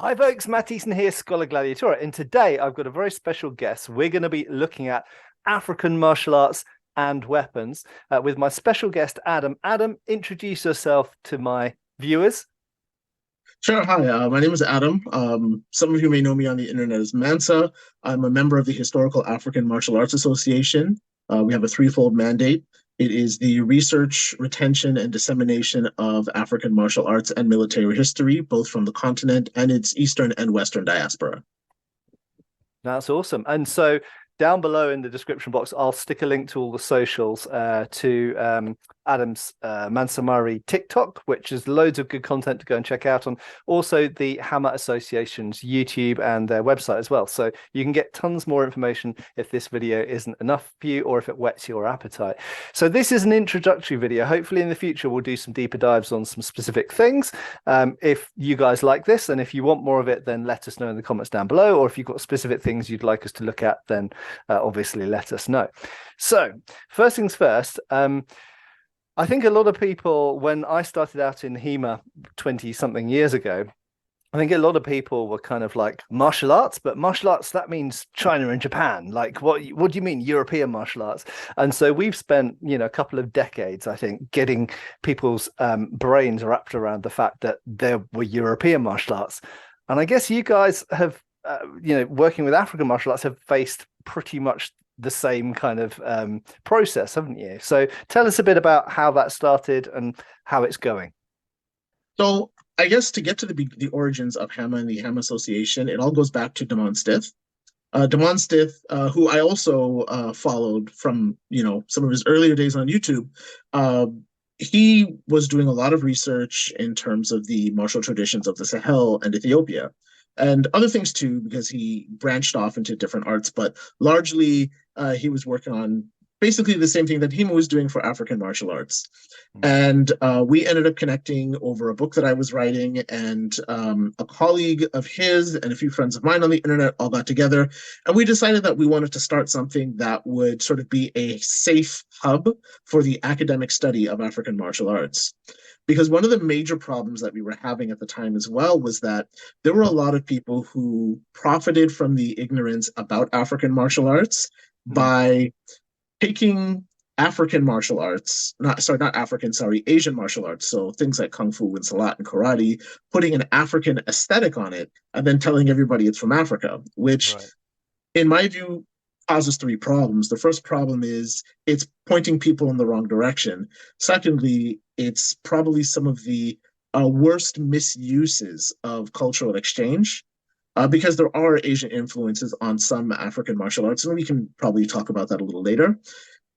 Hi folks, Matt Easton here, Schola Gladiatoria, and today I've got a very special guest. We're going to be looking at African martial arts and weapons with my special guest, Adam. Adam, introduce yourself to my viewers. Sure. Hi, my name is Adam. Some of you may know me on the internet as Mansa. I'm a member of the Historical African Martial Arts Association. We have a threefold mandate. It is the research, retention, and dissemination of African martial arts and military history, both from the continent and its Eastern and Western diaspora. That's awesome. And so down below in the description box, I'll stick a link to all the socials to Adam's Mansa Myrie TikTok, which is loads of good content to go and check out on. Also, the HAMA Association's YouTube and their website as well. So you can get tons more information if this video isn't enough for you or if it whets your appetite. So this is an introductory video. Hopefully in the future, we'll do some deeper dives on some specific things. If you guys like this and if you want more of it, then let us know in the comments down below. Or if you've got specific things you'd like us to look at, then obviously let us know. So first things first, I think a lot of people, when I started out in HEMA 20 something years ago, I think a lot of people were kind of like martial arts, but martial arts, that means China and Japan. Like, what do you mean European martial arts? And so we've spent, a couple of decades, I think, getting people's brains wrapped around the fact that there were European martial arts. And I guess you guys have, working with African martial arts have faced pretty much the same kind of process, haven't you? So tell us a bit about how that started and how it's going. So I guess to get to the origins of HAMA and the HAMA Association, it all goes back to Damon Stith. Damon Stith, who I also followed from some of his earlier days on YouTube, he was doing a lot of research in terms of the martial traditions of the Sahel and Ethiopia, and other things too, because he branched off into different arts. But largely, he was working on basically the same thing that HEMA was doing for African martial arts. And we ended up connecting over a book that I was writing, and a colleague of his and a few friends of mine on the internet all got together, and we decided that we wanted to start something that would sort of be a safe hub for the academic study of African martial arts. Because one of the major problems that we were having at the time as well was that there were a lot of people who profited from the ignorance about African martial arts by taking African martial arts, not African, sorry, Asian martial arts. So things like Kung Fu and Silat and karate, putting an African aesthetic on it, and then telling everybody it's from Africa, which in my view causes three problems. The first problem is it's pointing people in the wrong direction. Secondly, it's probably some of the worst misuses of cultural exchange. Because there are Asian influences on some African martial arts, and we can probably talk about that a little later.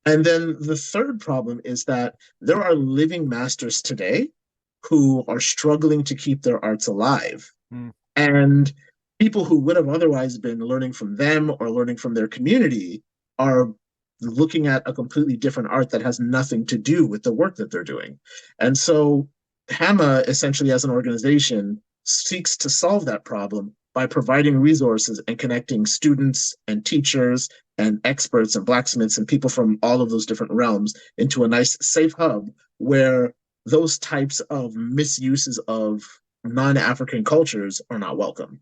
And then the third problem is that there are living masters today who are struggling to keep their arts alive. And people who would have otherwise been learning from them or learning from their community are looking at a completely different art that has nothing to do with the work that they're doing. And so HAMA, essentially as an organization, seeks to solve that problem by providing resources and connecting students and teachers and experts and blacksmiths and people from all of those different realms into a nice safe hub where those types of misuses of non-African cultures are not welcome.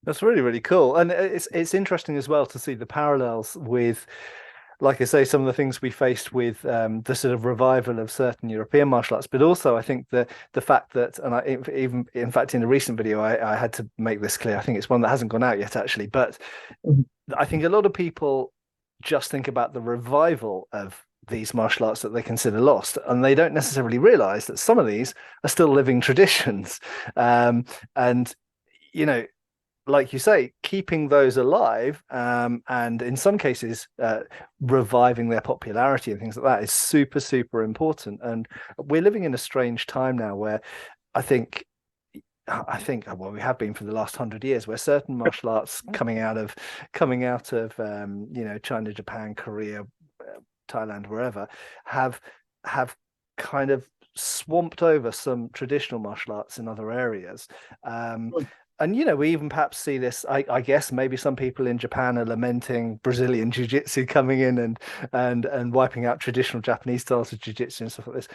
That's really, really cool. And it's interesting as well to see the parallels with, like I say, some of the things we faced with the sort of revival of certain European martial arts, but also I think the fact that, and I even in fact in a recent video I had to make this clear. I think it's one that hasn't gone out yet actually, but I think a lot of people just think about the revival of these martial arts that they consider lost, and they don't necessarily realize that some of these are still living traditions. And like you say, keeping those alive and in some cases reviving their popularity and things like that is super, super important. And we're living in a strange time now where I think, well, we have been for the last 100 years, where certain martial arts coming out of China, Japan, Korea, Thailand, wherever, have kind of swamped over some traditional martial arts in other areas. And we even perhaps see this. I guess maybe some people in Japan are lamenting Brazilian jiu-jitsu coming in and wiping out traditional Japanese styles of jiu-jitsu and stuff like this.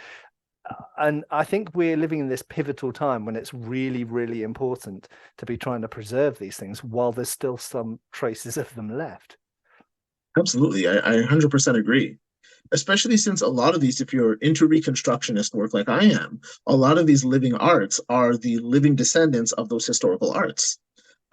and I think we're living in this pivotal time when it's really, really important to be trying to preserve these things while there's still some traces of them left. Absolutely. I 100% agree. Especially since a lot of these, if you're into Reconstructionist work like I am, a lot of these living arts are the living descendants of those historical arts.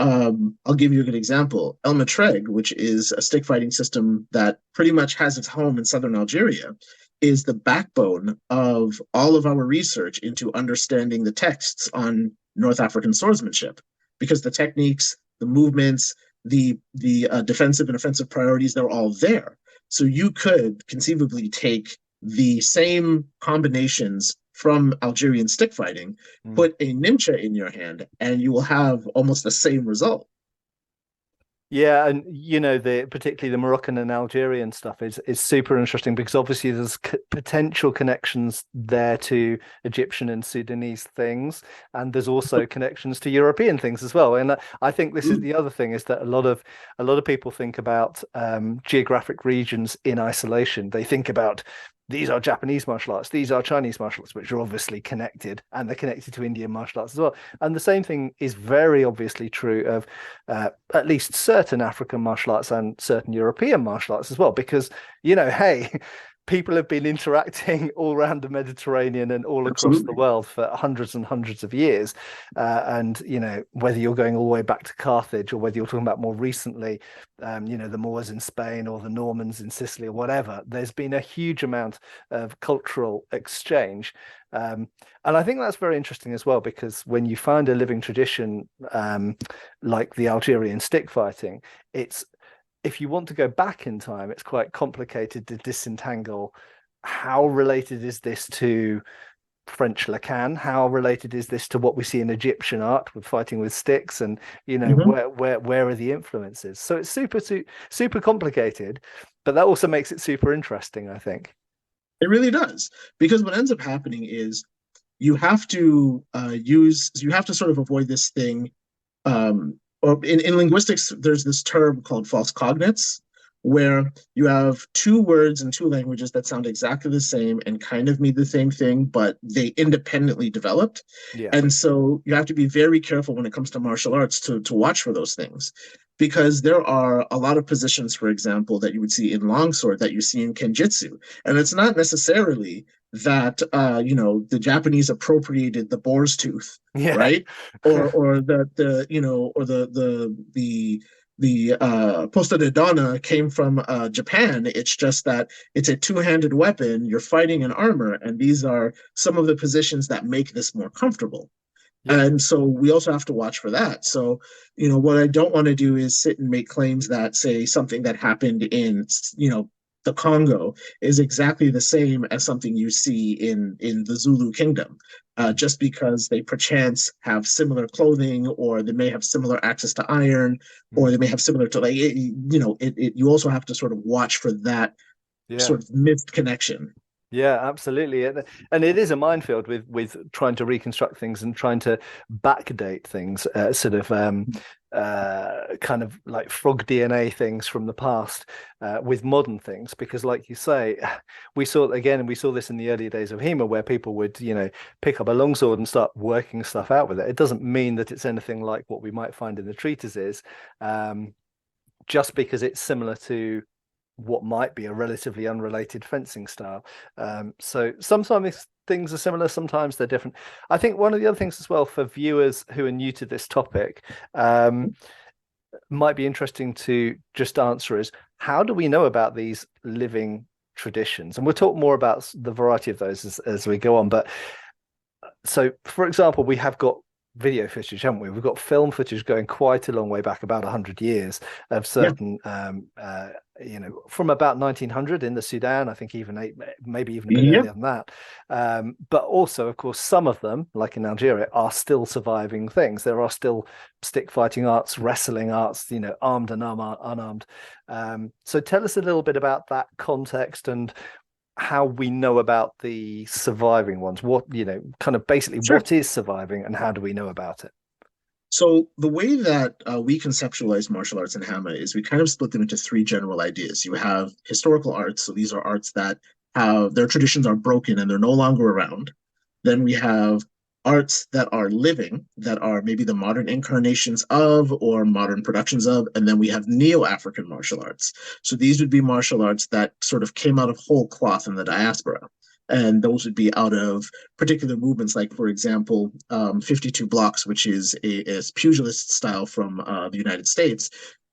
I'll give you a good example. El Matreg, which is a stick fighting system that pretty much has its home in southern Algeria, is the backbone of all of our research into understanding the texts on North African swordsmanship, because the techniques, the movements, the defensive and offensive priorities, they're all there. So you could conceivably take the same combinations from Algerian stick fighting, Mm. put a nimcha in your hand, and you will have almost the same result. Yeah, and the particularly the Moroccan and Algerian stuff is super interesting because obviously there's potential connections there to Egyptian and Sudanese things, and there's also connections to European things as well. And I think this is Mm. the other thing is that a lot of people think about geographic regions in isolation. They think about these are Japanese martial arts, these are Chinese martial arts, which are obviously connected, and they're connected to Indian martial arts as well. And the same thing is very obviously true of at least certain African martial arts and certain European martial arts as well, because hey, people have been interacting all around the Mediterranean and all across the Absolutely. world for hundreds and hundreds of years. And whether you're going all the way back to Carthage or whether you're talking about more recently, the Moors in Spain or the Normans in Sicily or whatever, there's been a huge amount of cultural exchange. And I think that's very interesting as well, because when you find a living tradition like the Algerian stick fighting, it's if you want to go back in time, it's quite complicated to disentangle how related is this to French Lacan? How related is this to what we see in Egyptian art with fighting with sticks? And Mhm. where are the influences? So it's super complicated, but that also makes it super interesting, I think. It really does, because what ends up happening is you have to sort of avoid this thing. Or in linguistics, there's this term called false cognates, where you have two words in two languages that sound exactly the same and kind of mean the same thing, but they independently developed. Yeah. And so you have to be very careful when it comes to martial arts to watch for those things. Because there are a lot of positions, for example, that you would see in longsword that you see in kenjutsu. And it's not necessarily that the Japanese appropriated the boar's tooth, Yeah. right? Or the you know or the posta de donna came from Japan. It's just that it's a two-handed weapon. You're fighting in armor, and these are some of the positions that make this more comfortable. Yeah. And so we also have to watch for that. So, what I don't want to do is sit and make claims that say something that happened in, the Congo is exactly the same as something you see in the Zulu kingdom, just because they perchance have similar clothing, or they may have similar access to iron, or Mm. they may have similar to you also have to sort of watch for that Yeah. sort of missed connection. Yeah, absolutely. And it is a minefield with trying to reconstruct things and trying to backdate things, sort of kind of like frog DNA things from the past with modern things. Because like you say, we saw this in the early days of HEMA where people would, pick up a longsword and start working stuff out with it. It doesn't mean that it's anything like what we might find in the treatises, just because it's similar to what might be a relatively unrelated fencing style. So sometimes things are similar, sometimes they're different. I think one of the other things as well for viewers who are new to this topic might be interesting to just answer is how do we know about these living traditions? And we'll talk more about the variety of those as we go on. But so, for example, we have got video footage, haven't we? We've got film footage going quite a long way back, about 100 years, of Yeah. certain, from about 1900 in the Sudan, I think maybe even a bit Yeah. earlier than that. But also, of course, some of them, like in Algeria, are still surviving things. There are still stick fighting arts, wrestling arts, armed and unarmed. So tell us a little bit about that context and how we know about the surviving ones. What, kind of basically Sure. what is surviving and how do we know about it? So the way that we conceptualize martial arts in HAMA is we kind of split them into three general ideas. You have historical arts, so these are arts that have their traditions are broken and they're no longer around. Then we have arts that are living, that are maybe the modern incarnations of or modern productions of. And then we have neo-African martial arts. So these would be martial arts that sort of came out of whole cloth in the diaspora. And those would be out of particular movements, like, for example, 52 Blocks, which is a pugilist style from the United States.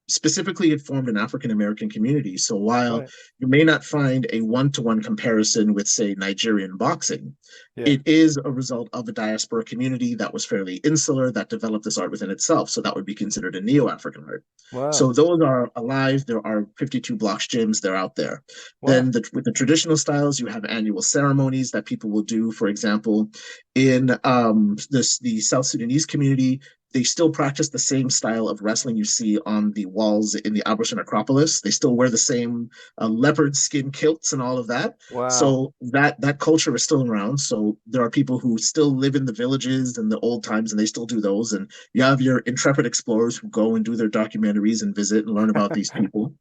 Specifically, it formed an African American community. So while Right. you may not find a one-to-one comparison with, say, Nigerian boxing, Yeah. it is a result of a diaspora community that was fairly insular that developed this art within itself. So that would be considered a neo-African art. Wow. So those are alive. There are 52 Blocks gyms. They're out there. Wow. Then with the traditional styles, you have annual ceremonies that people will do. For example, in the South Sudanese community, they still practice the same style of wrestling you see on the walls in the Abruzzo Necropolis. They still wear the same leopard skin kilts and all of that. Wow. So that culture is still around. So there are people who still live in the villages and the old times, and they still do those. And you have your intrepid explorers who go and do their documentaries and visit and learn about these people.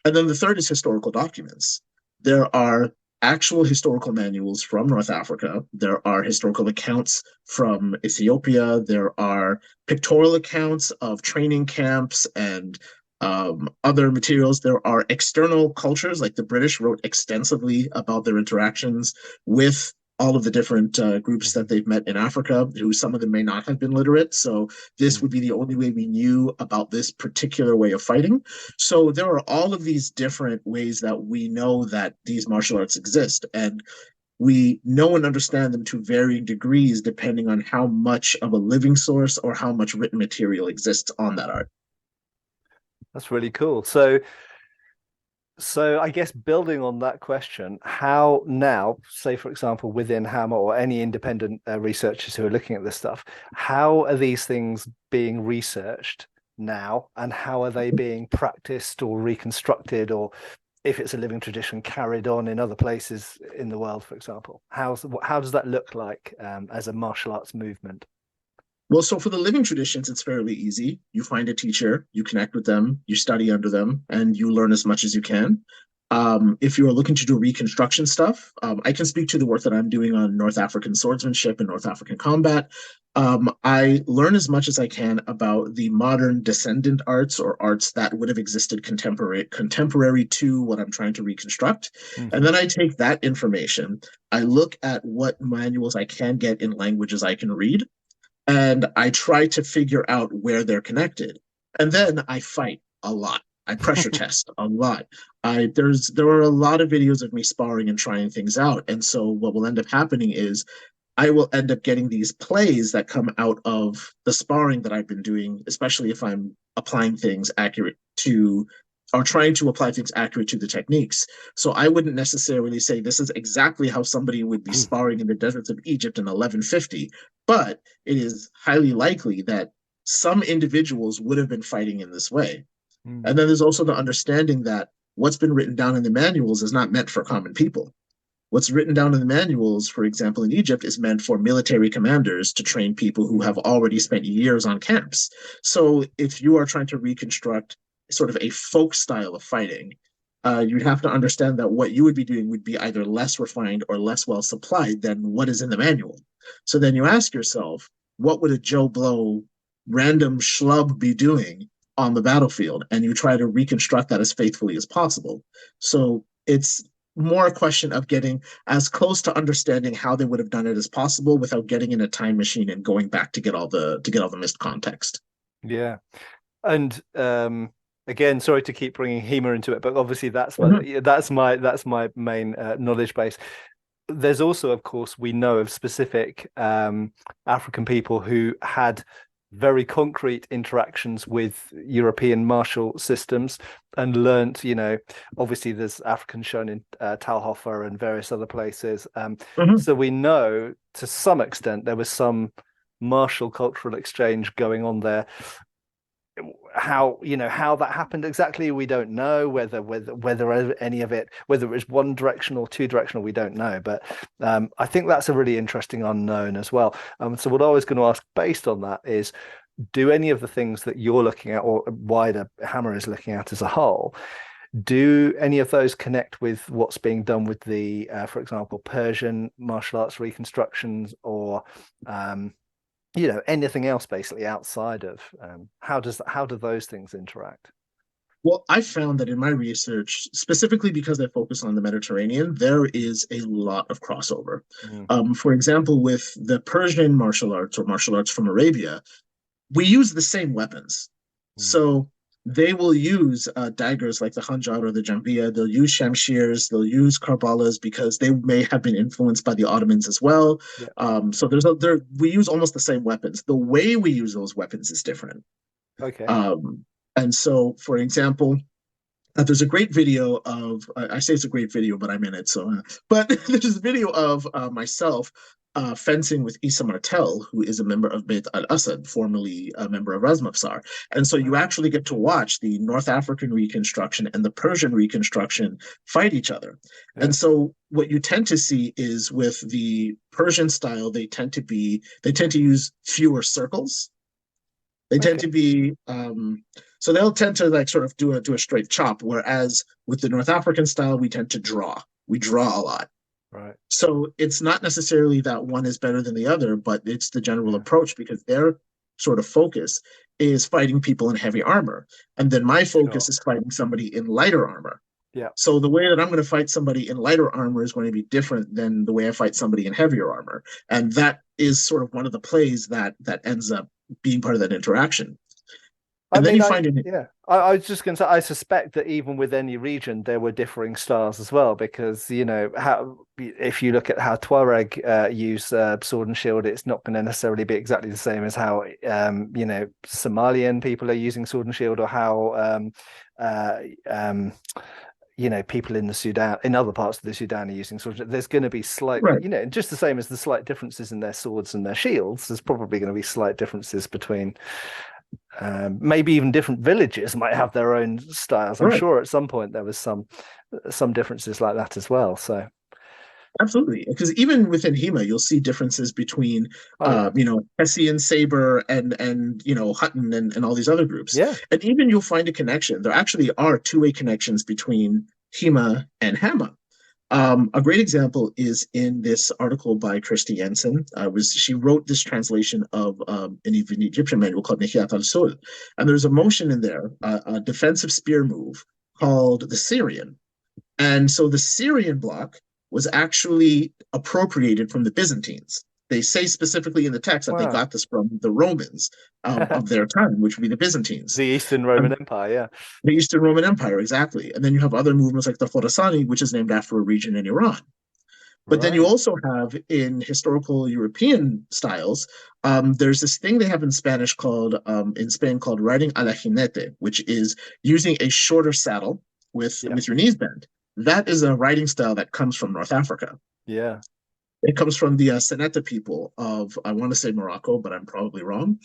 And then the third is historical documents. There are actual historical manuals from North Africa. There are historical accounts from Ethiopia. There are pictorial accounts of training camps and other materials. There are external cultures, like the British wrote extensively about their interactions with all of the different groups that they've met in Africa, who some of them may not have been literate. So this Mm. would be the only way we knew about this particular way of fighting. So there are all of these different ways that we know that these martial arts exist. And we know and understand them to varying degrees depending on how much of a living source or how much written material exists on that art. That's really cool. So I guess building on that question, how now, say for example, within HAMA or any independent researchers who are looking at this stuff, how are these things being researched now, and how are they being practiced or reconstructed, or if it's a living tradition, carried on in other places in the world, for example? How does that look like as a martial arts movement? Well, so for the living traditions, it's fairly easy. You find a teacher, you connect with them, you study under them, and you learn as much as you can. If you are looking to do reconstruction stuff, I can speak to the work that I'm doing on North African swordsmanship and North African combat. I learn as much as I can about the modern descendant arts, or arts that would have existed contemporary to what I'm trying to reconstruct. And Mm-hmm. then I take that information, I look at what manuals I can get in languages I can read, and I try to figure out where they're connected. And then I fight a lot. I pressure test a lot. There are a lot of videos of me sparring and trying things out. And so what will end up happening is I will end up getting these plays that come out of the sparring that I've been doing, especially if I'm applying things accurate to, or trying to apply things accurate to the techniques. So I wouldn't necessarily say this is exactly how somebody would be sparring in the deserts of Egypt in 1150, but it is highly likely that some individuals would have been fighting in this way. Mm. And then there's also the understanding that what's been written down in the manuals is not meant for common people. What's written down in the manuals, for example, in Egypt, is meant for military commanders to train people who have already spent years on camps. So if you are trying to reconstruct sort of a folk style of fighting, you'd have to understand that what you would be doing would be either less refined or less well supplied than what is in the manual. So then you ask yourself, what would a Joe Blow random schlub be doing on the battlefield? And you try to reconstruct that as faithfully as possible. So it's more a question of getting as close to understanding how they would have done it as possible without getting in a time machine and going back to get all the missed context. Yeah. And again, sorry to keep bringing HEMA into it, but obviously Mhm. that's my main knowledge base. There's also, of course, we know of specific African people who had very concrete interactions with European martial systems and learnt, obviously there's Africans shown in Talhofer and various other places. Mhm. So we know to some extent there was some martial cultural exchange going on there. How that happened exactly, we don't know. Whether any of it, whether it was one directional or two directional, we don't know. But I think that's a really interesting unknown as well. So what I was going to ask based on that is, do any of the things that you're looking at, or wider HAMA is looking at as a whole, Do any of those connect with what's being done with the, for example, Persian martial arts reconstructions, or anything else basically outside of how do those things interact? Well, I found that in my research, specifically because I focus on the Mediterranean, there is a lot of crossover. Mm, For example, with the Persian martial arts or martial arts from Arabia, we use the same weapons. mm. So they will use daggers like the Hanjar or the Jambiya. They'll use shamshirs. They'll use karbalas because they may have been influenced by the Ottomans as well. Yeah. So we use almost the same weapons. The way we use those weapons is different. Okay. And so, for example, there's a great video of I say it's a great video, but I'm in it. So, but there's a video of myself fencing with Issa Martel, who is a member of Beit Al Asad, formerly a member of Razmafsar. And so you actually get to watch the North African Reconstruction and the Persian Reconstruction fight each other. Yeah. And so what you tend to see is with the Persian style, they tend to use fewer circles. They tend to be so they'll tend to like sort of do a straight chop, whereas with the North African style, we tend to draw. We draw a lot. Right. So it's not necessarily that one is better than the other, but it's the general approach because their sort of focus is fighting people in heavy armor. And then my focus is fighting somebody in lighter armor. Yeah. So the way that I'm going to fight somebody in lighter armor is going to be different than the way I fight somebody in heavier armor. And that is sort of one of the plays that ends up being part of that interaction. And then you find it. Yeah, I was just going to say, I suspect that even with any region, there were differing styles as well, because how if you look at how Tuareg use sword and shield, it's not going to necessarily be exactly the same as how Somalian people are using sword and shield, or how people in the Sudan, in other parts of the Sudan, are using swords. There's going to be slight, right. Just the same as the slight differences in their swords and their shields. There's probably going to be slight differences between. Maybe even different villages might have their own styles. I'm sure at some point there was some differences like that as well. So absolutely, because even within HEMA, you'll see differences between Hessian Saber and Hutton and all these other groups. Yeah, and even you'll find a connection. There actually are two-way connections between HEMA and HAMA. A great example is in this article by Christy Jensen. She wrote this translation of an Egyptian manual called Nihiyat al-Sul. And there's a motion in there, a defensive spear move called the Syrian. And so the Syrian block was actually appropriated from the Byzantines. They say specifically in the text that they got this from the Romans of their time, which would be the Byzantines. The Eastern Roman Empire, yeah. The Eastern Roman Empire, exactly. And then you have other movements like the Khorasani, which is named after a region in Iran. But then you also have in historical European styles, there's this thing they have in Spanish called, in Spain called riding a la jinete, which is using a shorter saddle with your knees bent. That is a riding style that comes from North Africa. Yeah. It comes from the Seneta people of, I want to say Morocco, but I'm probably wrong.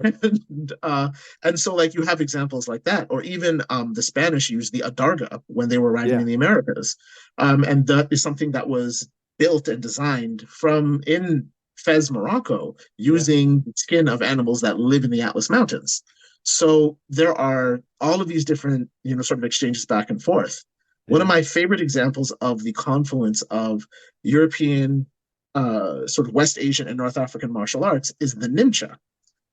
And so like you have examples like that, or even the Spanish used the adarga when they were riding in the Americas. And that is something that was built and designed in Fez, Morocco, using the skin of animals that live in the Atlas Mountains. So there are all of these different, sort of exchanges back and forth. One of my favorite examples of the confluence of European, sort of West Asian and North African martial arts is the Nimcha.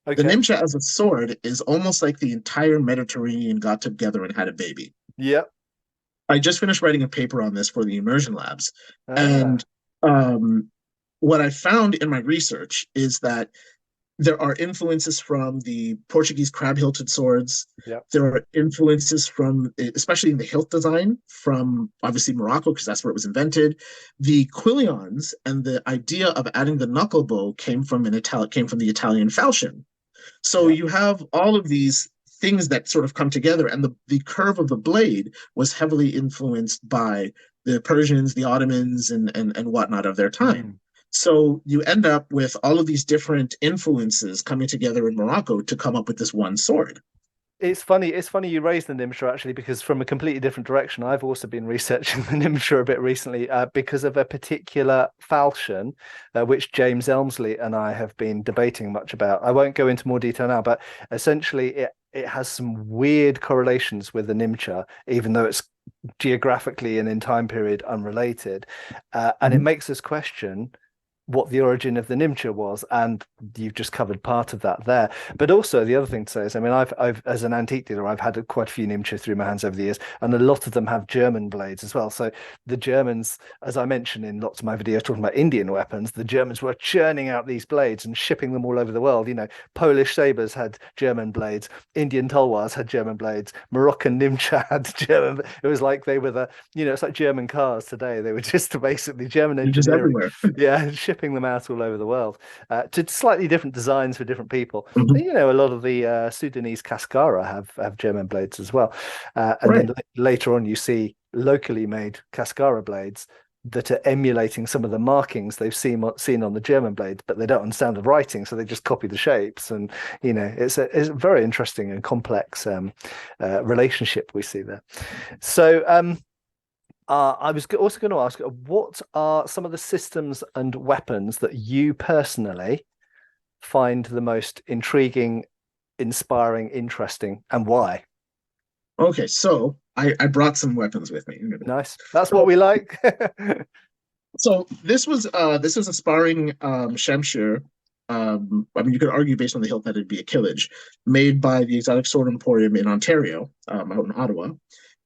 The Nimcha as a sword is almost like the entire Mediterranean got together and had a baby. Yep. I just finished writing a paper on this for the immersion labs. And what I found in my research is that there are influences from the Portuguese crab-hilted swords. Yep. There are influences from, especially in the hilt design, from obviously Morocco, because that's where it was invented. The quillions and the idea of adding the knuckle bow came from the Italian falchion. So you have all of these things that sort of come together, and the curve of the blade was heavily influenced by the Persians, the Ottomans, and whatnot of their time. So you end up with all of these different influences coming together in Morocco to come up with this one sword. It's funny you raised the Nimsha, actually, because from a completely different direction, I've also been researching the Nimsha a bit recently because of a particular falchion, which James Elmsley and I have been debating much about. I won't go into more detail now, but essentially it has some weird correlations with the Nimcha, even though it's geographically and in time period unrelated, and it Mhm. makes us question what the origin of the nimcha was, and you've just covered part of that there. But also the other thing to say is, I mean, I've as an antique dealer, I've had quite a few nimcha through my hands over the years, and a lot of them have German blades as well. So the Germans, as I mentioned in lots of my videos talking about Indian weapons, the Germans were churning out these blades and shipping them all over the world. You know, Polish sabers had German blades, Indian tulwars had German blades, Moroccan nimcha had German. It was like they were the, you know, it's like German cars today. They were just basically German They're just engineering, everywhere. yeah, shipping them out all over the world, to slightly different designs for different people. Mhm. You know, a lot of the Sudanese Cascara have German blades as well, and then Right. later on you see locally made Cascara blades that are emulating some of the markings they've seen on the German blades, but they don't understand the writing, so they just copy the shapes. And you know, it's a very interesting and complex relationship we see there. So I was also going to ask, what are some of the systems and weapons that you personally find the most intriguing, inspiring, interesting, and why? Okay, so I brought some weapons with me. Nice. That's what So we like. so this was a sparring Shamshir. I mean, you could argue based on the hilt that it'd be a Killage, made by the Exotic Sword Emporium in Ontario, out in Ottawa.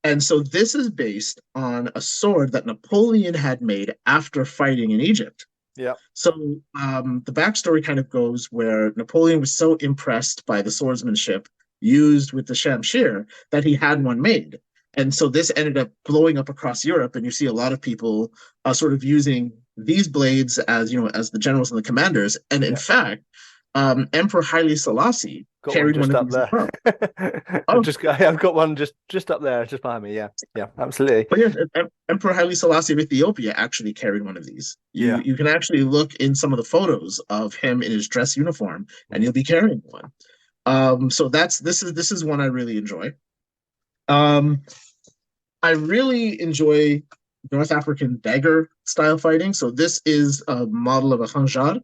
And so this is based on a sword that Napoleon had made after fighting in Egypt. Yeah. So the backstory kind of goes where Napoleon was so impressed by the swordsmanship used with the Shamshir that he had one made. And so this ended up blowing up across Europe, and you see a lot of people sort of using these blades as, you know, as the generals and the commanders. And in Yeah. fact, Emperor Haile Selassie Got one carried one just of up these as there. well. Oh, I've got one just up there, just behind me. Yeah. Yeah, absolutely. but yes, Emperor Haile Selassie of Ethiopia actually carried one of these. You Yeah. you can actually look in some of the photos of him in his dress uniform, and he'll be carrying one. So this is one I really enjoy. Um, I really enjoy North African dagger style fighting. So this is a model of a khanjar.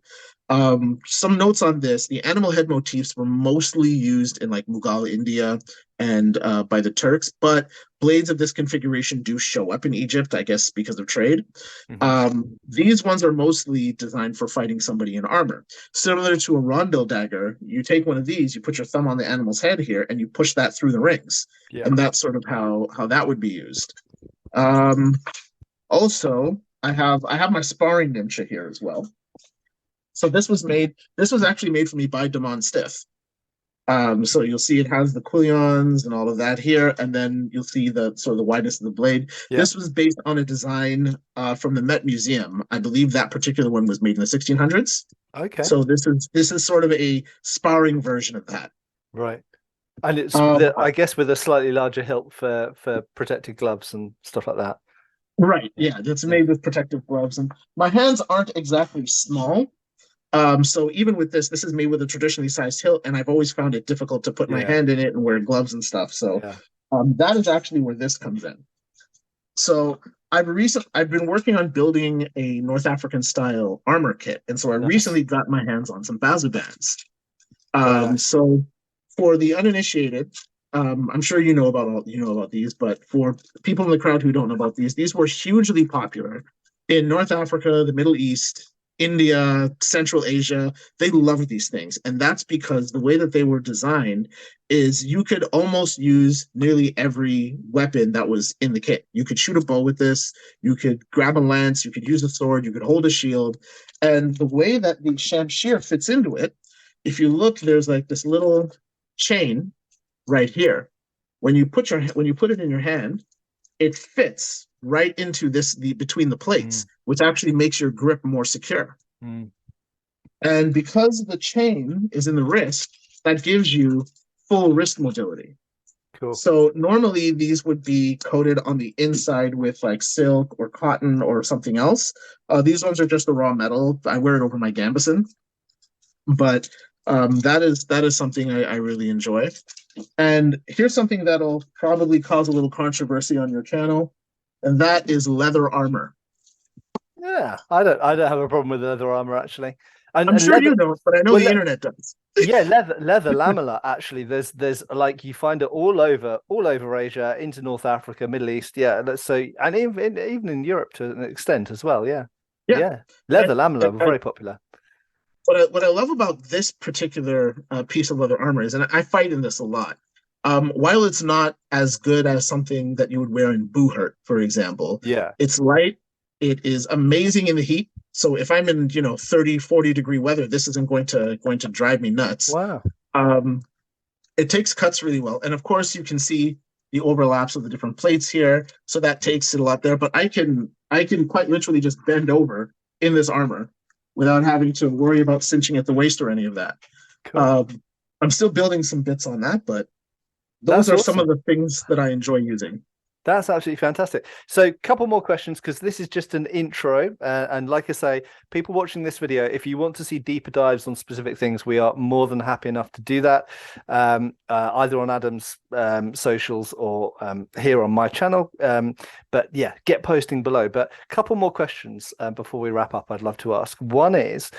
Some notes on this: the animal head motifs were mostly used in like Mughal India and by the Turks, but blades of this configuration do show up in Egypt, I guess, because of trade. Mhm. These ones are mostly designed for fighting somebody in armor. Similar to a rondel dagger, you take one of these, you put your thumb on the animal's head here, and you push that through the rings, Yeah. and that's sort of how that would be used. Um, Also, I have my sparring nimcha here as well. So this was actually made for me by Damon Stiff. So you'll see it has the quillions and all of that here, and then you'll see the sort of the wideness of the blade. Yeah. This was based on a design from the Met Museum. I believe that particular one was made in the 1600s. Okay. So this is sort of a sparring version of that. Right. And it's Um, I guess with a slightly larger hilt for protected gloves and stuff like that. right, Yeah. yeah, it's Yeah. made with protective gloves, and my hands aren't exactly small. So even with this is made with a traditionally sized hilt, and I've always found it difficult to put my Yeah. hand in it and wear gloves and stuff. So Yeah. that is actually where this comes in. So I've been working on building a North African style armor kit, and so I Nice. recently got my hands on some bazu bands. Very nice. So for the uninitiated, I'm sure you know about these, but for people in the crowd who don't know about these were hugely popular in North Africa, the Middle East, India, Central Asia. They loved these things, and that's because the way that they were designed is you could almost use nearly every weapon that was in the kit. You could shoot a bow with this, you could grab a lance, you could use a sword, you could hold a shield, and the way that the shamshir fits into it, if you look, there's like this little chain right here. When you put it in your hand, it fits right into the between the plates, Mm, which actually makes your grip more secure. mm. And because the chain is in the wrist, that gives you full wrist mobility. Cool. So normally these would be coated on the inside with like silk or cotton or something else. These ones are just the raw metal. I wear it over my gambeson, but that is something I really enjoy. And here's something that'll probably cause a little controversy on your channel, and that is leather armor. Yeah, I don't have a problem with leather armor actually. And I'm and sure leather. you don't, but I know Well, the internet does. yeah, leather lamella. Actually, there's like you find it all over Asia, into North Africa, Middle East. Yeah, so and even in Europe to an extent as well. Yeah, Yeah. yeah, leather lamella And were very popular. what I love about this particular piece of leather armor is, and I fight in this a lot. While it's not as good as something that you would wear in Boohurt, for example, Yeah. it's light. It is amazing in the heat. So if I'm in, 30, 40-degree weather, this isn't going to drive me nuts. Wow. Um, it takes cuts really well. And of course, you can see the overlaps of the different plates here. So that takes it a lot there. But I can quite literally just bend over in this armor without having to worry about cinching at the waist or any of that. Cool. Um, I'm still building some bits on that, but those That's are some of awesome. the things that I enjoy using. That's absolutely fantastic. So, couple more questions because this is just an intro. And like I say, people watching this video, if you want to see deeper dives on specific things, we are more than happy enough to do that, either on Adam's socials or here on my channel. But yeah, get posting below. But a couple more questions before we wrap up, I'd love to ask. One is,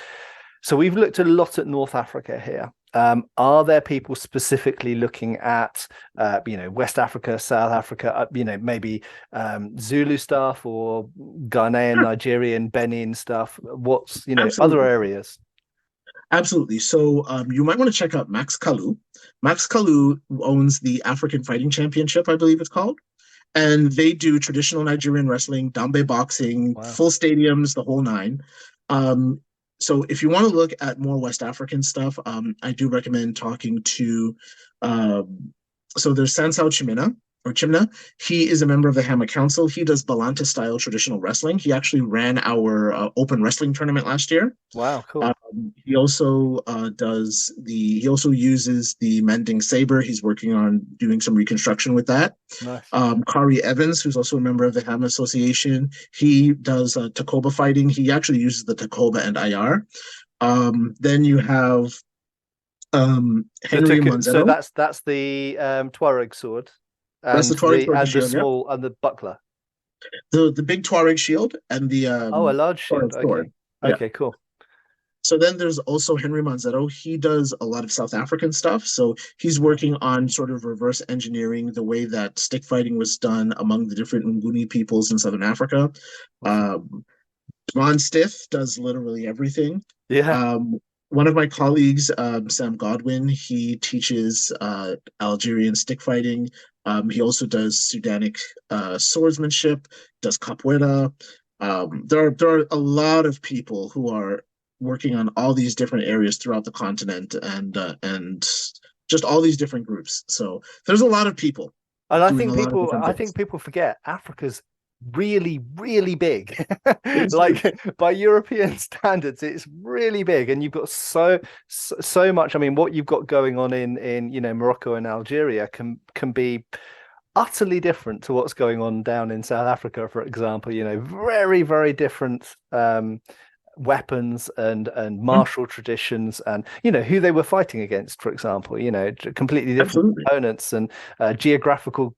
so we've looked a lot at North Africa here. Are there people specifically looking at, West Africa, South Africa, maybe Zulu stuff or Ghanaian, Sure. Nigerian, Benin stuff? What's, other Absolutely. areas? Absolutely. So you might want to check out Max Kalu. Max Kalu owns the African Fighting Championship, I believe it's called. And they do traditional Nigerian wrestling, Dambe boxing, Wow. full stadiums, the whole nine. Um, so if you want to look at more West African stuff, I do recommend talking to. So there's Sansao Chimina or Chimna. He is a member of the HAMA Council. He does Balanta style traditional wrestling. He actually ran our open wrestling tournament last year. Wow, cool. He also he also uses the mending saber. He's working on doing some reconstruction with that. Nice. Kari Evans, who's also a member of the HAMA Association, he does Takoba fighting. He actually uses the Takoba and IR. Then you have Henry So Manzetto. that's the Tuareg sword That's the and Tuareg sword and the shield. Yep. small and the buckler. The big Tuareg shield and the Oh, a large shield. Tuareg Okay. sword. Yeah. Okay, cool. So then there's also Henry Manzetto. He does a lot of South African stuff. So he's working on sort of reverse engineering the way that stick fighting was done among the different Nguni peoples in Southern Africa. Awesome. Ron Stith does literally everything. Yeah. Um, one of my colleagues, Sam Godwin, he teaches Algerian stick fighting. He also does Sudanic swordsmanship, does capoeira. There are a lot of people who are working on all these different areas throughout the continent and just all these different groups. So there's a lot of people And doing a lot of different I think things. people forget Africa's really, really big. It is Like huge. by European standards, it's really big. And you've got so much. I mean, what you've got going on in Morocco and Algeria can be utterly different to what's going on down in South Africa, for example. Very, very different weapons and Mm, martial traditions and who they were fighting against, for example, completely different absolutely. opponents and geographical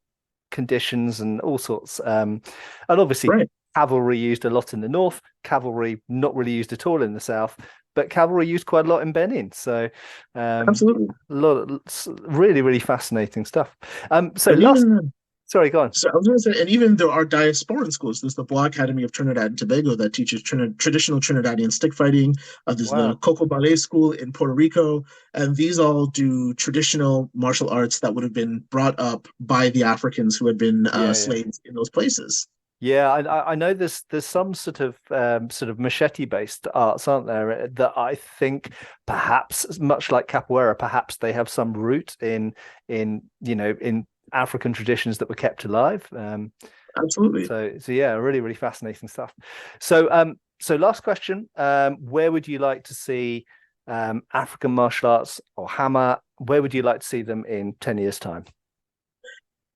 conditions and all sorts. And obviously, Right. cavalry used a lot in the north, cavalry not really used at all in the south, but cavalry used quite a lot in Benin. So, Absolutely. a lot of really, really fascinating stuff. So And last, even sorry, go on. So I was going to say, and even there are diasporan schools. There's the Bois Academy of Trinidad and Tobago that teaches traditional Trinidadian stick fighting. There's the Wow. Coco Ballet School in Puerto Rico, and these all do traditional martial arts that would have been brought up by the Africans who had been Yeah, yeah. slaves in those places. Yeah, I know there's some sort of machete based arts, aren't there? That I think perhaps much like capoeira, perhaps they have some root in African traditions that were kept alive. Absolutely. So yeah, really really fascinating stuff. So last question, where would you like to see African martial arts or HAMA? Where would you like to see them in 10 years' time?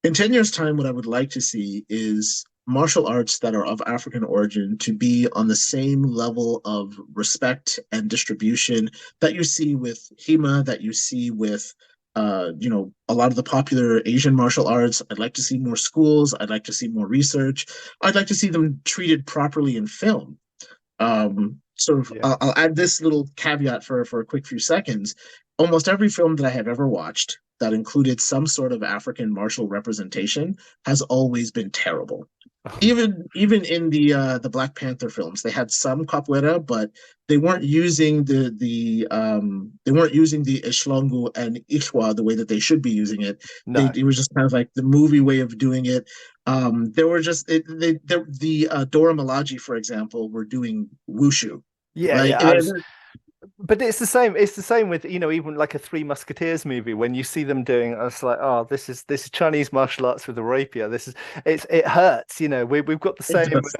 In 10 years' time, what I would like to see is martial arts that are of African origin to be on the same level of respect and distribution that you see with HEMA, that you see with a lot of the popular Asian martial arts. I'd like to see more schools. I'd like to see more research. I'd like to see them treated properly in film. sort of, Yeah. I'll add this little caveat for a quick few seconds. Almost every film that I have ever watched that included some sort of African martial representation has always been terrible. Even in the Black Panther films, they had some capoeira, but they weren't using they weren't using the Ishlongu and Ichwa the way that they should be using it. No. It was just kind of like the movie way of doing it. There were just Dora Milaje, for example, were doing wushu, Yeah, right? yeah. But it's the same. It's the same with, even like a Three Musketeers movie. When you see them doing, it's like, oh, this is Chinese martial arts with a rapier. It hurts. We've got the It same does.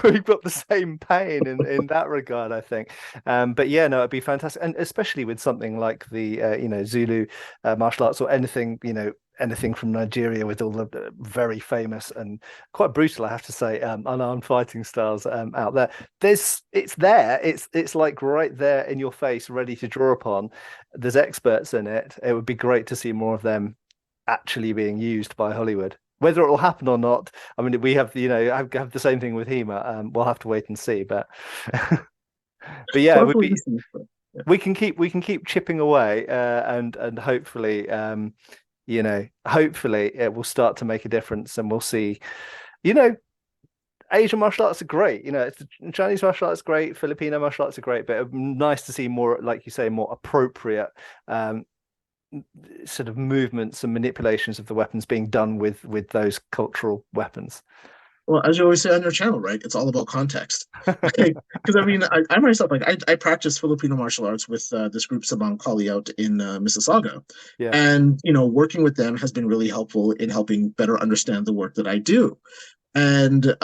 we've got the same pain in that regard, I think. But yeah, no, it'd be fantastic, and especially with something like the Zulu martial arts, or anything from Nigeria, with all the very famous and quite brutal, I have to say, unarmed fighting styles out there. It's there. It's like right there in your face, ready to draw upon. There's experts in it. It would be great to see more of them actually being used by Hollywood. Whether it will happen or not, I mean, we have have the same thing with HEMA. We'll have to wait and see, but but yeah, it would Hopefully be. this is, yeah. We can keep chipping away, and hopefully, hopefully it will start to make a difference, and we'll see. You know, Asian martial arts are great. Chinese martial arts are great, Filipino martial arts are great, but it's nice to see more, like you say, more appropriate um, sort of movements and manipulations of the weapons being done with those cultural weapons. Well, as you always say on your channel, right? It's all about context. Because I mean, I myself, like, I practice Filipino martial arts with this group Sabang Kali out in Mississauga, Yeah. and working with them has been really helpful in helping better understand the work that I do. And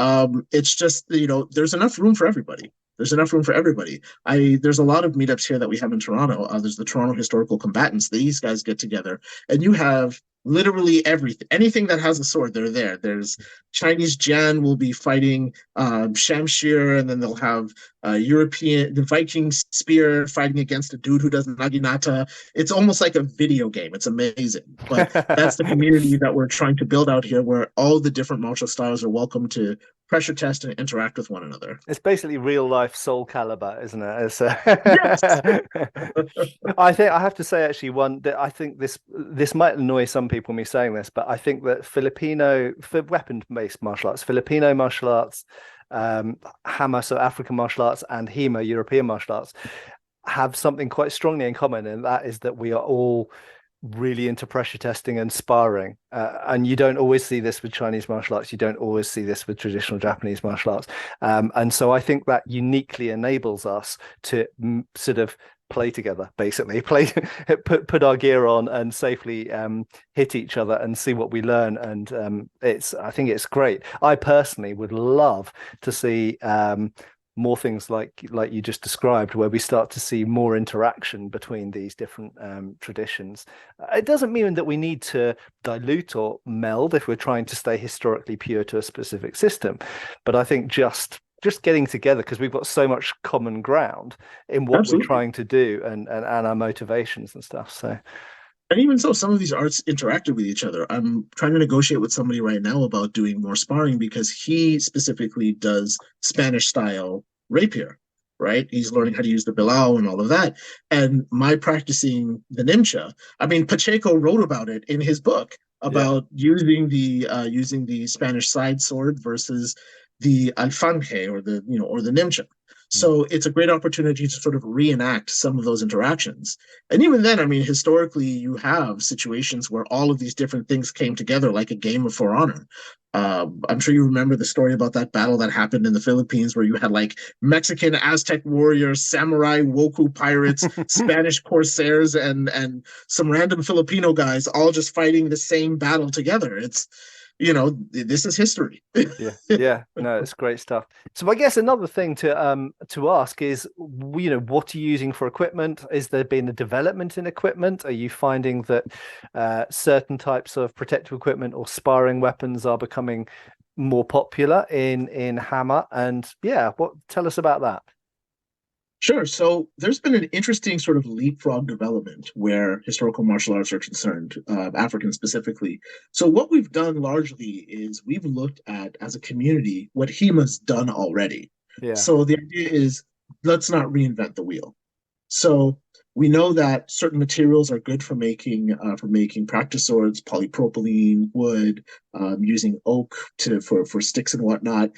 it's just, there's enough room for everybody. There's enough room for everybody. There's a lot of meetups here that we have in Toronto. There's the Toronto Historical Combatants. These guys get together, and you have literally everything, anything that has a sword, they're there. There's Chinese Jan will be fighting Shamshir, and then they'll have the Viking spear fighting against a dude who does naginata. It's almost like a video game. It's amazing. But that's the community that we're trying to build out here, where all the different martial styles are welcome to pressure test and interact with one another. It's basically real life Soul Calibur, isn't it? Yes. I think I have to say, actually, one that I think this might annoy some people, me saying this, but I think that for weapon-based martial arts, Filipino martial arts, HAMA, so African martial arts, and HEMA, European martial arts, have something quite strongly in common, and that is that we are all really into pressure testing and sparring. And you don't always see this with Chinese martial arts. You don't always see this with traditional Japanese martial arts. And so I think that uniquely enables us to sort of play together, basically put our gear on and safely hit each other and see what we learn. And I think it's great. I personally would love to see more things like you just described, where we start to see more interaction between these different traditions. It doesn't mean that we need to dilute or meld if we're trying to stay historically pure to a specific system, but I think just getting together, because we've got so much common ground in what we're Absolutely. trying to do, and our motivations and stuff. So And even so, some of these arts interacted with each other. I'm trying to negotiate with somebody right now about doing more sparring, because he specifically does Spanish style rapier, right? He's learning how to use the bilao and all of that. And my practicing the nimcha, I mean, Pacheco wrote about it in his book yeah. about using the Spanish side sword versus the alfanje, or the nimcha. Mm. So it's a great opportunity to sort of reenact some of those interactions. And even then, I mean, historically, you have situations where all of these different things came together like a game of For Honor. I'm sure you remember the story about that battle that happened in the Philippines, where you had like Mexican Aztec warriors, samurai, Woku pirates, Spanish corsairs, and some random Filipino guys all just fighting the same battle together. This is history. Yeah, yeah, no, it's great stuff. So I guess another thing to ask is, what are you using for equipment? Is there been a development in equipment? Are you finding that certain types of protective equipment or sparring weapons are becoming more popular in HAMA? And yeah, tell us about that. Sure. So there's been an interesting sort of leapfrog development where historical martial arts are concerned, African specifically. So what we've done largely is we've looked at, as a community, what HEMA's done already. Yeah. So the idea is let's not reinvent the wheel. So we know that certain materials are good for making practice swords, polypropylene, wood, using oak for sticks and whatnot.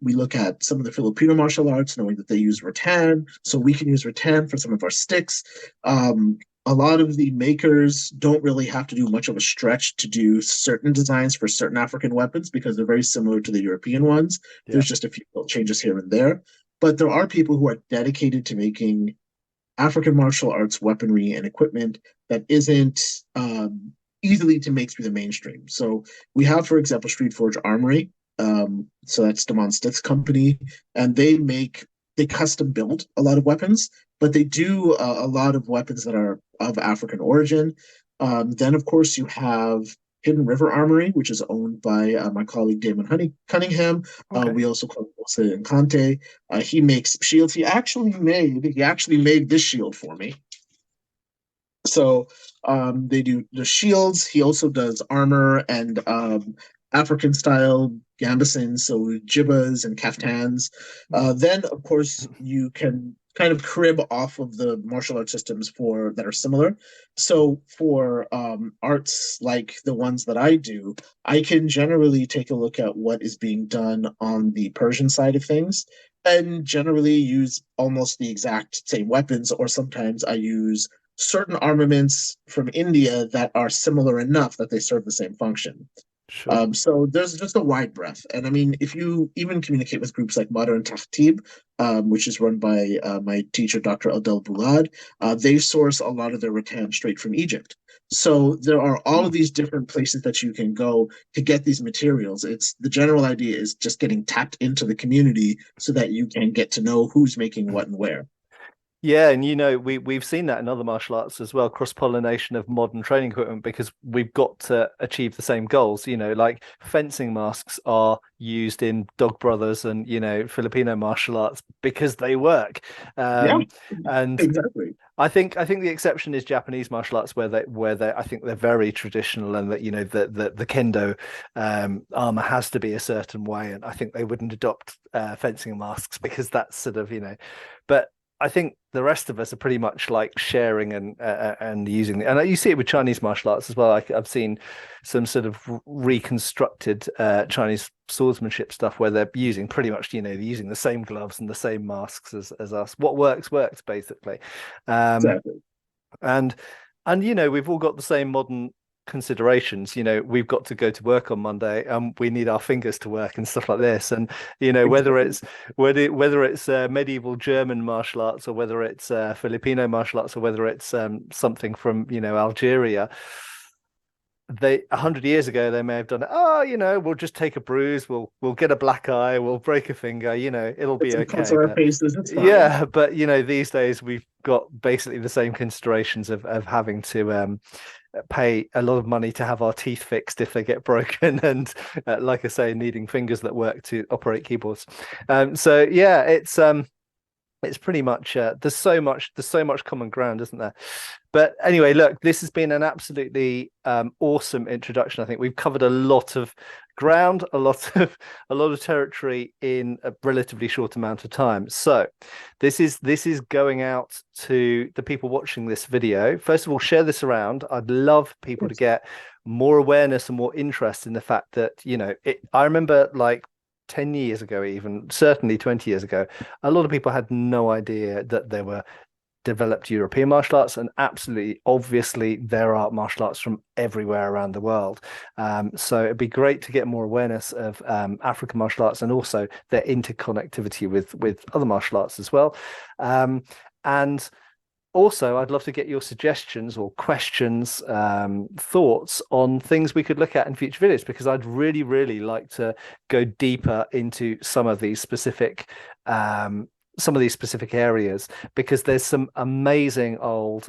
We look at some of the Filipino martial arts, knowing that they use rattan, so we can use rattan for some of our sticks. A lot of the makers don't really have to do much of a stretch to do certain designs for certain African weapons because they're very similar to the European ones. Yeah. There's just a few changes here and there. But there are people who are dedicated to making African martial arts weaponry and equipment that isn't easily to make through the mainstream. So we have, for example, Street Forge Armory. So that's Damon Stith's company, and they custom build a lot of weapons, but they do a lot of weapons that are of African origin. Then, of course, you have Hidden River Armory, which is owned by my colleague Damon Cunningham. Okay. We also call him Jose Encante. He makes shields. He actually made this shield for me. So they do the shields. He also does armor and African style gambesons, so jibbas and kaftans. Then, of course, you can kind of crib off of the martial arts systems for that are similar. So for arts like the ones that I do, I can generally take a look at what is being done on the Persian side of things and generally use almost the exact same weapons, or sometimes I use certain armaments from India that are similar enough that they serve the same function. Sure. So there's just a wide breadth. And I mean, if you even communicate with groups like Modern Tahtib, which is run by my teacher, Dr. Adel Boulad, they source a lot of their rattan straight from Egypt. So there are all of these different places that you can go to get these materials. It's the general idea is just getting tapped into the community so that you can get to know who's making what and where. Yeah, and we've seen that in other martial arts as well, cross-pollination of modern training equipment because we've got to achieve the same goals. Like fencing masks are used in Dog Brothers and Filipino martial arts because they work. Yeah, And exactly. I think the exception is Japanese martial arts where they I think they're very traditional and that the kendo armor has to be a certain way, and I think they wouldn't adopt fencing masks because that's sort of but I think the rest of us are pretty much like sharing and using it. And you see it with Chinese martial arts as well. I've seen some sort of reconstructed Chinese swordsmanship stuff where they're using pretty much, they're using the same gloves and the same masks as us. What works basically. Exactly. And we've all got the same modern considerations. We've got to go to work on Monday and we need our fingers to work and stuff like this. And whether it's medieval German martial arts or whether it's Filipino martial arts or whether it's something from Algeria, 100 years ago they may have done it. We'll just take a bruise, we'll get a black eye, we'll break a finger, it'll It's be some cuts okay. on our But faces. It's fine. yeah, but these days we've got basically the same considerations of having to pay a lot of money to have our teeth fixed if they get broken, and like I say, needing fingers that work to operate keyboards. So yeah, it's pretty much there's so much common ground, isn't there? But anyway, look, this has been an absolutely awesome introduction. I think we've covered a lot of ground, a lot of territory in a relatively short amount of time. So this is going out to the people watching this video. First of all, share this around. I'd love people to get more awareness and more interest in the fact that I remember like 10 years ago, even certainly 20 years ago, a lot of people had no idea that there were developed European martial arts, and absolutely obviously there are martial arts from everywhere around the world. So it'd be great to get more awareness of African martial arts and also their interconnectivity with other martial arts as well. And also, I'd love to get your suggestions or questions, thoughts on things we could look at in future videos, because I'd really, really like to go deeper into some of these specific areas, because there's some amazing old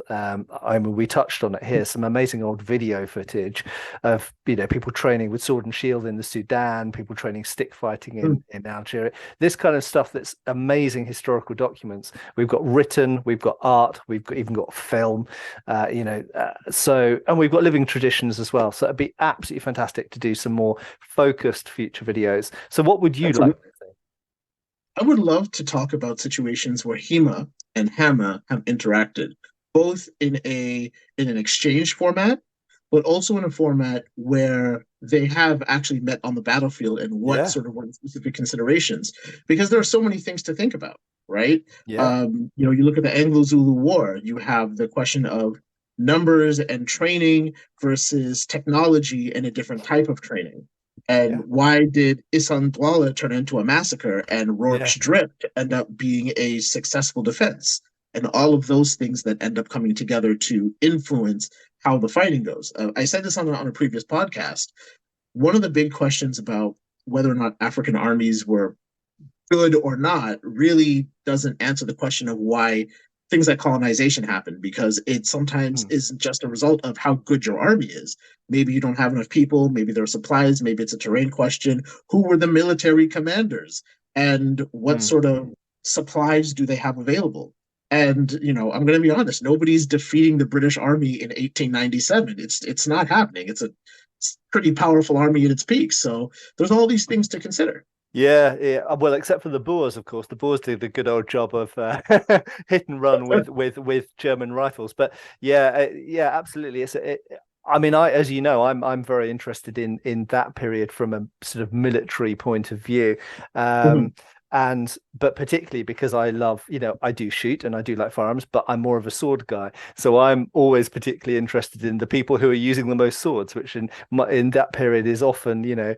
we touched on it here, some amazing old video footage of people training with sword and shield in the Sudan, people training stick fighting in Algeria, this kind of stuff. That's amazing historical documents. We've got written, we've got art, even got film, so, and we've got living traditions as well. So it'd be absolutely fantastic to do some more focused future videos. So what would you like? I would love to talk about situations where HEMA and HAMA have interacted, both in an exchange format, but also in a format where they have actually met on the battlefield and what Yeah, sort of were the specific considerations. Because there are so many things to think about, right? yeah, You look at the Anglo-Zulu War, you have the question of numbers and training versus technology and a different type of training. And yeah, why did Isan Dwala turn into a massacre and yeah, Rorke's Drift end up being a successful defense? And all of those things that end up coming together to influence how the fighting goes. I said this on a previous podcast. One of the big questions about whether or not African armies were good or not really doesn't answer the question of why things like colonization happen, because it sometimes mm, isn't just a result of how good your army is. Maybe you don't have enough people, maybe there are supplies, maybe it's a terrain question. Who were the military commanders and what mm, sort of supplies do they have available? And I'm going to be honest, nobody's defeating the British army in 1897. It's not happening. It's a pretty powerful army at its peak. So there's all these things to consider. yeah, yeah. Well, except for the Boers, of course. The Boers did the good old job of hit and run with German rifles. But yeah, yeah, absolutely. I mean, as you know, I'm very interested in that period from a sort of military point of view. Mhm. Um, but particularly because I love, I do shoot and I do like firearms, but I'm more of a sword guy. So I'm always particularly interested in the people who are using the most swords, which in that period is often,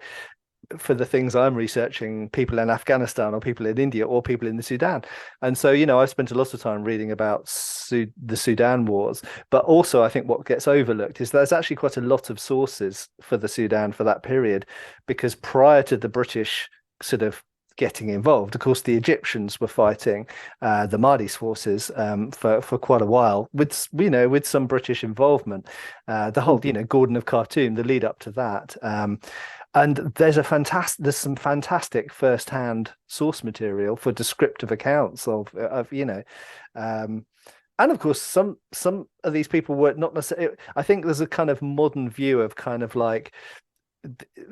for the things I'm researching, people in Afghanistan or people in India or people in the Sudan. And so, I've spent a lot of time reading about the Sudan wars, but also I think what gets overlooked is there's actually quite a lot of sources for the Sudan for that period, because prior to the British sort of getting involved, of course, the Egyptians were fighting the Mahdi's forces for quite a while, with some British involvement. The whole, Gordon of Khartoum, the lead up to that. And there's some fantastic first-hand source material for descriptive accounts um, and of course some of these people were not necessarily. I think there's a kind of modern view of kind of like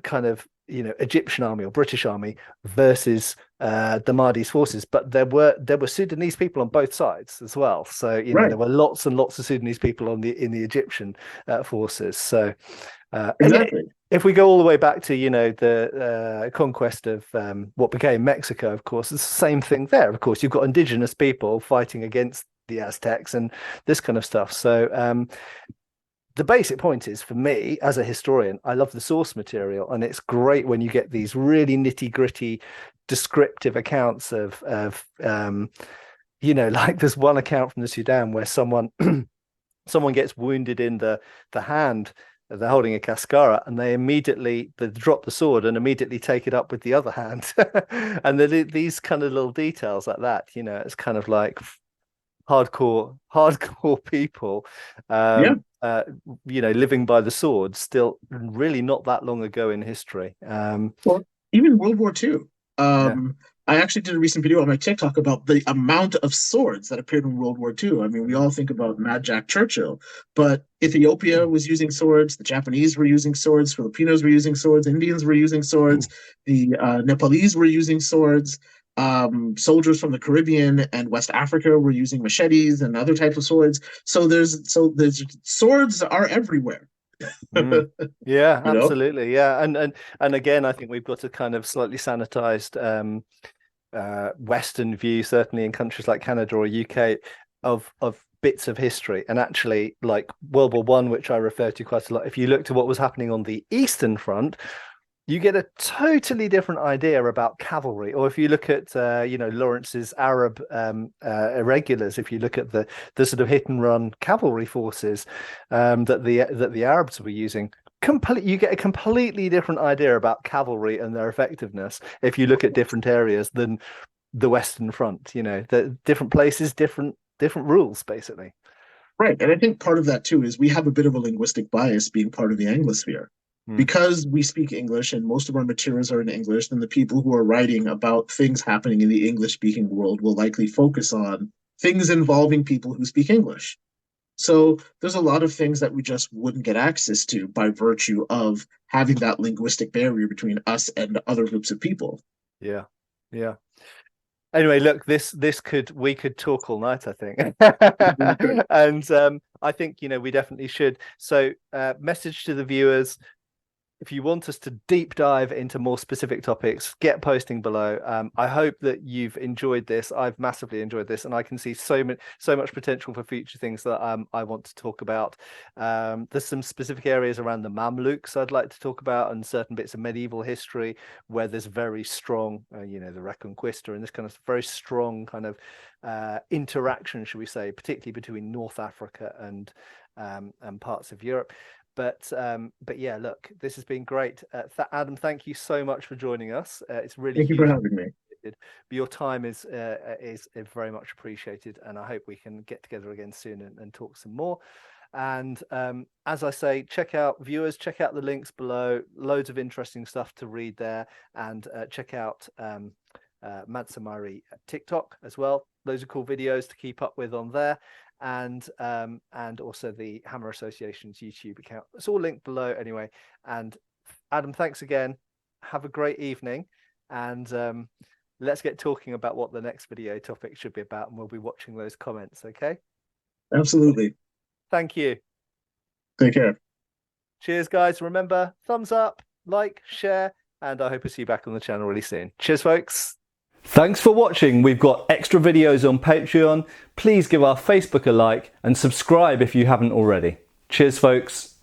kind of Egyptian army or British army versus the Mahdi's forces, but there were Sudanese people on both sides as well. So there Right. were lots and lots of Sudanese people in the Egyptian forces. So and yeah, Exactly. if we go all the way back to the conquest of what became Mexico, of course, it's the same thing there. Of course, you've got indigenous people fighting against the Aztecs and this kind of stuff. So the basic point is, for me as a historian, I love the source material, and it's great when you get these really nitty gritty descriptive accounts of like there's one account from the Sudan where someone gets wounded in the hand. They're holding a cascara, and they drop the sword and immediately take it up with the other hand. And these kind of little details like that, it's kind of like hardcore people, Yeah. living by the sword, still really not that long ago in history. Well, even World War II. Yeah. I actually did a recent video on my TikTok about the amount of swords that appeared in World War II. I mean, we all think about Mad Jack Churchill, but Ethiopia was using swords, the Japanese were using swords, Filipinos were using swords, Indians were using swords, the Nepalese were using swords. Soldiers from the Caribbean and West Africa were using machetes and other types of swords. So there's swords are everywhere. Mm. Yeah, You know, absolutely. Yeah. And again, I think we've got a kind of slightly sanitized Western view, certainly in countries like Canada or UK, of bits of history. And actually, like World War One, which I refer to quite a lot, if you looked at what was happening on the Eastern Front, you get a totally different idea about cavalry. Or if you look at Lawrence's Arab irregulars, if you look at the sort of hit and run cavalry forces that the Arabs were using, you get a completely different idea about cavalry and their effectiveness if you look at different areas than the Western Front. The different places, different rules, basically. right. And I think part of that too is we have a bit of a linguistic bias being part of the Anglosphere. Mm. Because we speak English and most of our materials are in English, then the people who are writing about things happening in the English speaking world will likely focus on things involving people who speak English. So there's a lot of things that we just wouldn't get access to by virtue of having that linguistic barrier between us and other groups of people. Yeah, yeah. Anyway, look, we could talk all night, I think. Okay. And I think, we definitely should. So message to the viewers, if you want us to deep dive into more specific topics, get posting below. I hope that you've enjoyed this. I've massively enjoyed this, and I can see so much potential for future things that I want to talk about. There's some specific areas around the Mamluks I'd like to talk about, and certain bits of medieval history where there's very strong, the Reconquista and this kind of very strong kind of interaction, should we say, particularly between North Africa and parts of Europe. But yeah, look, this has been great. Adam, thank you so much for joining us. It's really Thank you for huge. having me. But your time is very much appreciated, and I hope we can get together again soon and talk some more. And as I say, check out the links below. Loads of interesting stuff to read there, and check out Mansa Myrie TikTok as well. Those are cool videos to keep up with on there. And also the HAMA Association's YouTube account. It's all linked below anyway. And Adam, thanks again. Have a great evening, and let's get talking about what the next video topic should be about, and we'll be watching those comments. Okay. Absolutely. Thank you. Take care. Cheers, guys. Remember, thumbs up, like, share, and I hope to see you back on the channel really soon. Cheers, folks. Thanks for watching. We've got extra videos on Patreon. Please give our Facebook a like and subscribe if you haven't already. Cheers, folks.